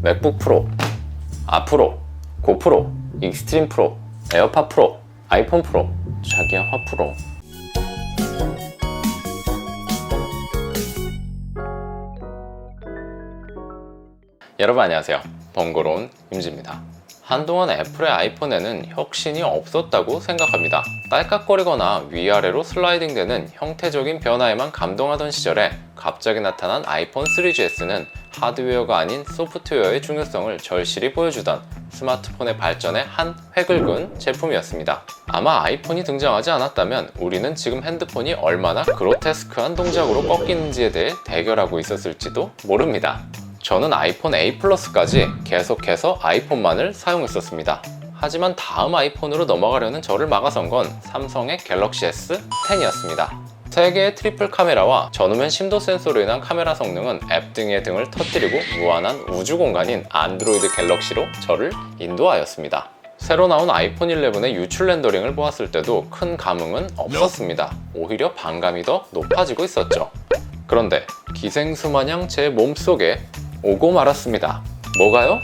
맥북 프로, 아프로, 고프로, 익스트림 프로, 에어팟 프로, 아이폰 프로, 자기야 화 프로. 여러분 안녕하세요. 번거로운 임지입니다. 한동안 애플의 아이폰에는 혁신이 없었다고 생각합니다. 딸깍거리거나 위아래로 슬라이딩되는 형태적인 변화에만 감동하던 시절에 갑자기 나타난 아이폰 3GS는 하드웨어가 아닌 소프트웨어의 중요성을 절실히 보여주던 스마트폰의 발전에 한 획을 그은 제품이었습니다. 아마 아이폰이 등장하지 않았다면 우리는 지금 핸드폰이 얼마나 그로테스크한 동작으로 꺾이는지에 대해 대결하고 있었을지도 모릅니다. 저는 아이폰 A 플러스까지 계속해서 아이폰만을 사용했었습니다. 하지만 다음 아이폰으로 넘어가려는 저를 막아선 건 삼성의 갤럭시 S10이었습니다. 3개의 트리플 카메라와 전후면 심도 센서로 인한 카메라 성능은 앱 등의 등을 터뜨리고 무한한 우주 공간인 안드로이드 갤럭시로 저를 인도하였습니다. 새로 나온 아이폰 11의 유출 렌더링을 보았을 때도 큰 감흥은 없었습니다. 오히려 반감이 더 높아지고 있었죠. 그런데 기생수 마냥 제 몸속에 오고 말았습니다. 뭐가요?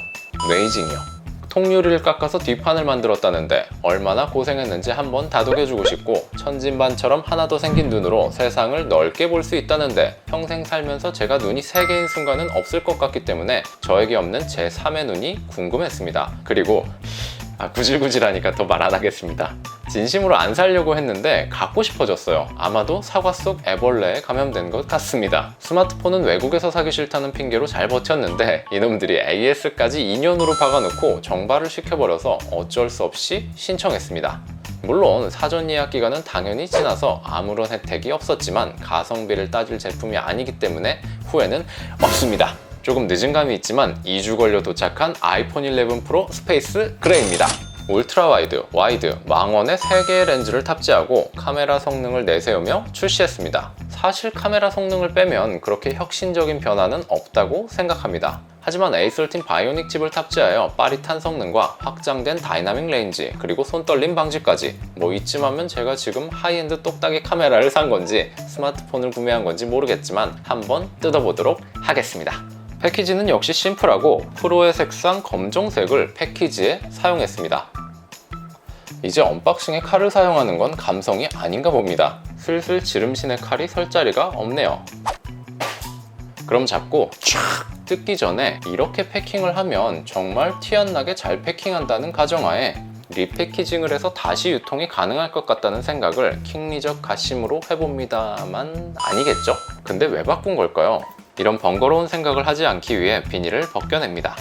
뇌이징이요. 통유리를 깎아서 뒷판을 만들었다는데 얼마나 고생했는지 한번 다독여주고 싶고, 천진반처럼 하나 더 생긴 눈으로 세상을 넓게 볼 수 있다는데 평생 살면서 제가 눈이 3개인 순간은 없을 것 같기 때문에 저에게 없는 제3의 눈이 궁금했습니다. 그리고 구질구질하니까 더 말 안 하겠습니다. 진심으로 안 살려고 했는데 갖고 싶어졌어요. 아마도 사과 속 애벌레에 감염된 것 같습니다. 스마트폰은 외국에서 사기 싫다는 핑계로 잘 버텼는데 이놈들이 AS까지 2년으로 박아놓고 정발을 시켜버려서 어쩔 수 없이 신청했습니다. 물론 사전 예약 기간은 당연히 지나서 아무런 혜택이 없었지만 가성비를 따질 제품이 아니기 때문에 후회는 없습니다. 조금 늦은 감이 있지만 2주 걸려 도착한 아이폰 11 프로 스페이스 그레이입니다. 울트라 와이드, 와이드, 망원의 3개의 렌즈를 탑재하고 카메라 성능을 내세우며 출시했습니다. 사실 카메라 성능을 빼면 그렇게 혁신적인 변화는 없다고 생각합니다. 하지만 A13 바이오닉 칩을 탑재하여 빠릿한 성능과 확장된 다이나믹 레인지, 그리고 손떨림 방지까지, 이쯤 하면 제가 지금 하이엔드 똑딱이 카메라를 산 건지 스마트폰을 구매한 건지 모르겠지만 한번 뜯어보도록 하겠습니다. 패키지는 역시 심플하고 프로의 색상 검정색을 패키지에 사용했습니다. 이제 언박싱에 칼을 사용하는 건 감성이 아닌가 봅니다. 슬슬 지름신의 칼이 설 자리가 없네요. 그럼 잡고 촥 뜯기 전에 이렇게 패킹을 하면 정말 티 안 나게 잘 패킹한다는 가정하에 리패키징을 해서 다시 유통이 가능할 것 같다는 생각을 킹리적 가심으로 해봅니다만 아니겠죠? 근데 왜 바꾼 걸까요? 이런 번거로운 생각을 하지 않기 위해 비닐을 벗겨냅니다.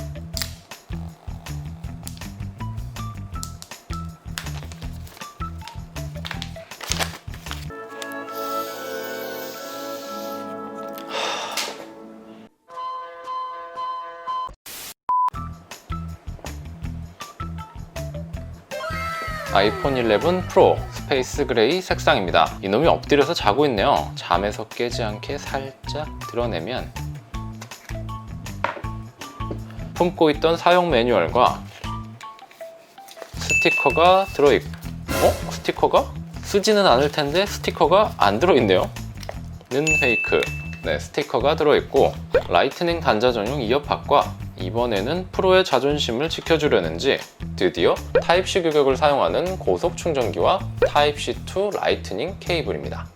아이폰 11 프로 스페이스 그레이 색상입니다. 이놈이 엎드려서 자고 있네요. 잠에서 깨지 않게 살짝 드러내면 품고 있던 사용 매뉴얼과 스티커가 들어있고, 스티커가? 쓰지는 않을 텐데 스티커가 안 들어있네요. 는 페이크. 네, 스티커가 들어있고, 라이트닝 단자 전용 이어팟과 이번에는 프로의 자존심을 지켜주려는지 드디어 타입C 규격을 사용하는 고속 충전기와 타입C2 라이트닝 케이블입니다.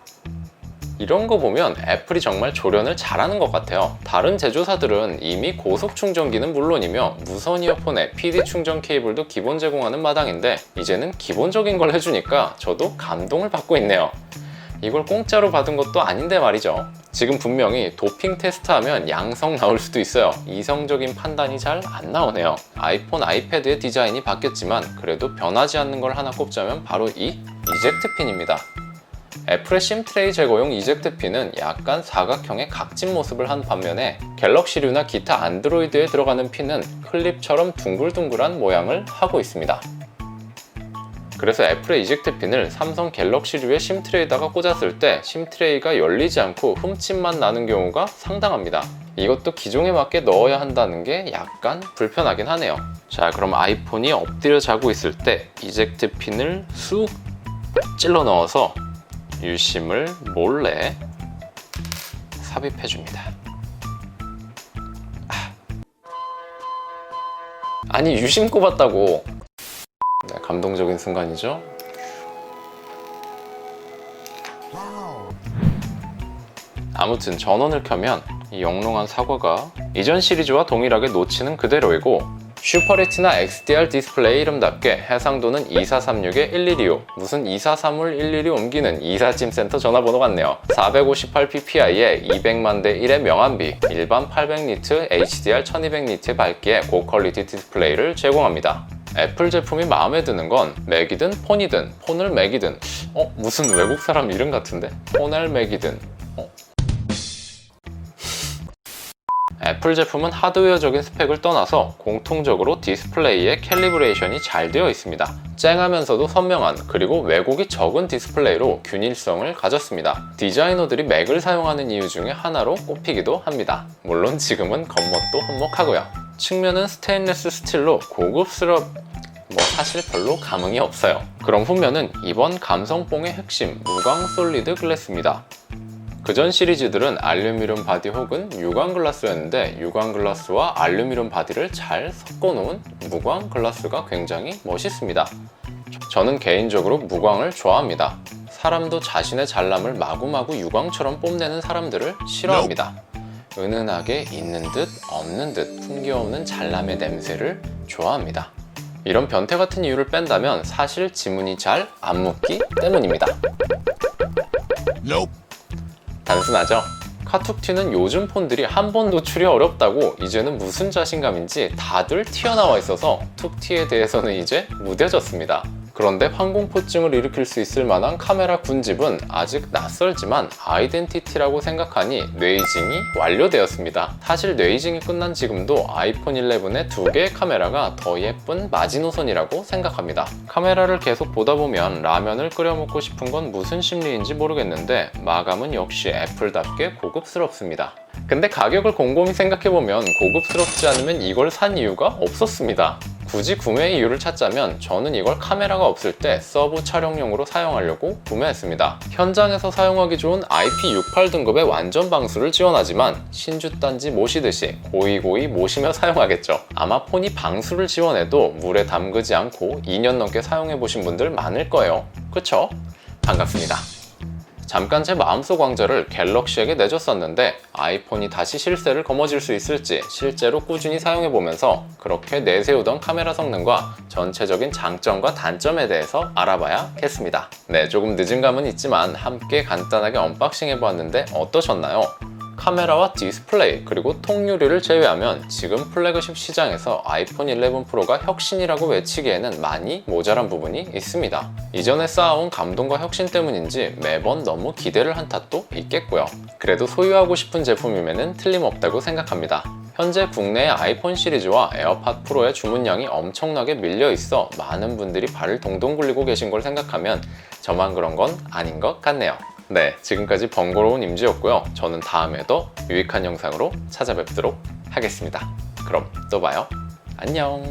이런 거 보면 애플이 정말 조련을 잘하는 것 같아요. 다른 제조사들은 이미 고속 충전기는 물론이며 무선 이어폰에 PD 충전 케이블도 기본 제공하는 마당인데 이제는 기본적인 걸 해주니까 저도 감동을 받고 있네요. 이걸 공짜로 받은 것도 아닌데 말이죠. 지금 분명히 도핑 테스트하면 양성 나올 수도 있어요. 이성적인 판단이 잘 안 나오네요. 아이폰, 아이패드의 디자인이 바뀌었지만 그래도 변하지 않는 걸 하나 꼽자면 바로 이 이젝트 핀입니다. 애플의 심트레이 제거용 이젝트 핀은 약간 사각형의 각진 모습을 한 반면에 갤럭시류나 기타 안드로이드에 들어가는 핀은 클립처럼 둥글둥글한 모양을 하고 있습니다. 그래서 애플의 이젝트 핀을 삼성 갤럭시류의 심트레이에다가 꽂았을 때 심트레이가 열리지 않고 흠집만 나는 경우가 상당합니다. 이것도 기종에 맞게 넣어야 한다는 게 약간 불편하긴 하네요. 자, 그럼 아이폰이 엎드려 자고 있을 때 이젝트 핀을 쑥 찔러 넣어서 유심을 몰래 삽입해 줍니다. 아니 유심 꼽았다고. 네, 감동적인 순간이죠. 아무튼 전원을 켜면 이 영롱한 사과가 이전 시리즈와 동일하게 노치는 그대로이고, 슈퍼레티나 XDR 디스플레이 이름답게 해상도는 2436에 1125, 무슨 2431 1125 옮기는 이사짐센터 전화번호 같네요. 458ppi에 200만 대 1의 명암비, 일반 800니트 HDR 1200니트의 밝기에 고퀄리티 디스플레이를 제공합니다. 애플 제품이 마음에 드는 건 맥이든 폰이든, 폰을 맥이든, 무슨 외국 사람 이름 같은데? 폰을 맥이든. 애플 제품은 하드웨어적인 스펙을 떠나서 공통적으로 디스플레이의 캘리브레이션이 잘 되어 있습니다. 쨍하면서도 선명한, 그리고 왜곡이 적은 디스플레이로 균일성을 가졌습니다. 디자이너들이 맥을 사용하는 이유 중에 하나로 꼽히기도 합니다. 물론 지금은 겉멋도 한몫하고요. 측면은 스테인리스 스틸로 사실 별로 감흥이 없어요. 그럼 후면은 이번 감성뽕의 핵심 무광 솔리드 글래스입니다. 그전 시리즈들은 알루미늄 바디 혹은 유광 글라스였는데, 유광 글라스와 알루미늄 바디를 잘 섞어놓은 무광 글라스가 굉장히 멋있습니다. 저는 개인적으로 무광을 좋아합니다. 사람도 자신의 잘남을 마구마구 유광처럼 뽐내는 사람들을 싫어합니다. 은은하게 있는 듯 없는 듯 풍기없는 잘남의 냄새를 좋아합니다. 이런 변태 같은 이유를 뺀다면 사실 지문이 잘 안 묻기 때문입니다. 단순하죠? 카툭 튀는 요즘 폰들이 한 번 노출이 어렵다고 이제는 무슨 자신감인지 다들 튀어나와 있어서 툭튀에 대해서는 이제 무뎌졌습니다. 그런데 항공포증을 일으킬 수 있을 만한 카메라 군집은 아직 낯설지만 아이덴티티라고 생각하니 뇌이징이 완료되었습니다. 사실 뇌이징이 끝난 지금도 아이폰 11의 2개의 카메라가 더 예쁜 마지노선이라고 생각합니다. 카메라를 계속 보다 보면 라면을 끓여 먹고 싶은 건 무슨 심리인지 모르겠는데, 마감은 역시 애플답게 고급스럽습니다. 근데 가격을 곰곰이 생각해보면 고급스럽지 않으면 이걸 산 이유가 없었습니다. 굳이 구매 이유를 찾자면 저는 이걸 카메라가 없을 때 서브 촬영용으로 사용하려고 구매했습니다. 현장에서 사용하기 좋은 IP68 등급의 완전 방수를 지원하지만 신주단지 모시듯이 고이고이 모시며 사용하겠죠. 아마 폰이 방수를 지원해도 물에 담그지 않고 2년 넘게 사용해보신 분들 많을 거예요. 그쵸? 반갑습니다. 잠깐 제 마음속 왕자를 갤럭시에게 내줬었는데 아이폰이 다시 실세를 거머쥘 수 있을지 실제로 꾸준히 사용해보면서 그렇게 내세우던 카메라 성능과 전체적인 장점과 단점에 대해서 알아봐야겠습니다. 네, 조금 늦은 감은 있지만 함께 간단하게 언박싱 해보았는데 어떠셨나요? 카메라와 디스플레이 그리고 통유리를 제외하면 지금 플래그십 시장에서 아이폰 11 프로가 혁신이라고 외치기에는 많이 모자란 부분이 있습니다. 이전에 쌓아온 감동과 혁신 때문인지 매번 너무 기대를 한 탓도 있겠고요. 그래도 소유하고 싶은 제품임에는 틀림없다고 생각합니다. 현재 국내의 아이폰 시리즈와 에어팟 프로의 주문량이 엄청나게 밀려 있어 많은 분들이 발을 동동 굴리고 계신 걸 생각하면 저만 그런 건 아닌 것 같네요. 네, 지금까지 번거로운 임지였고요. 저는 다음에도 유익한 영상으로 찾아뵙도록 하겠습니다. 그럼 또 봐요. 안녕.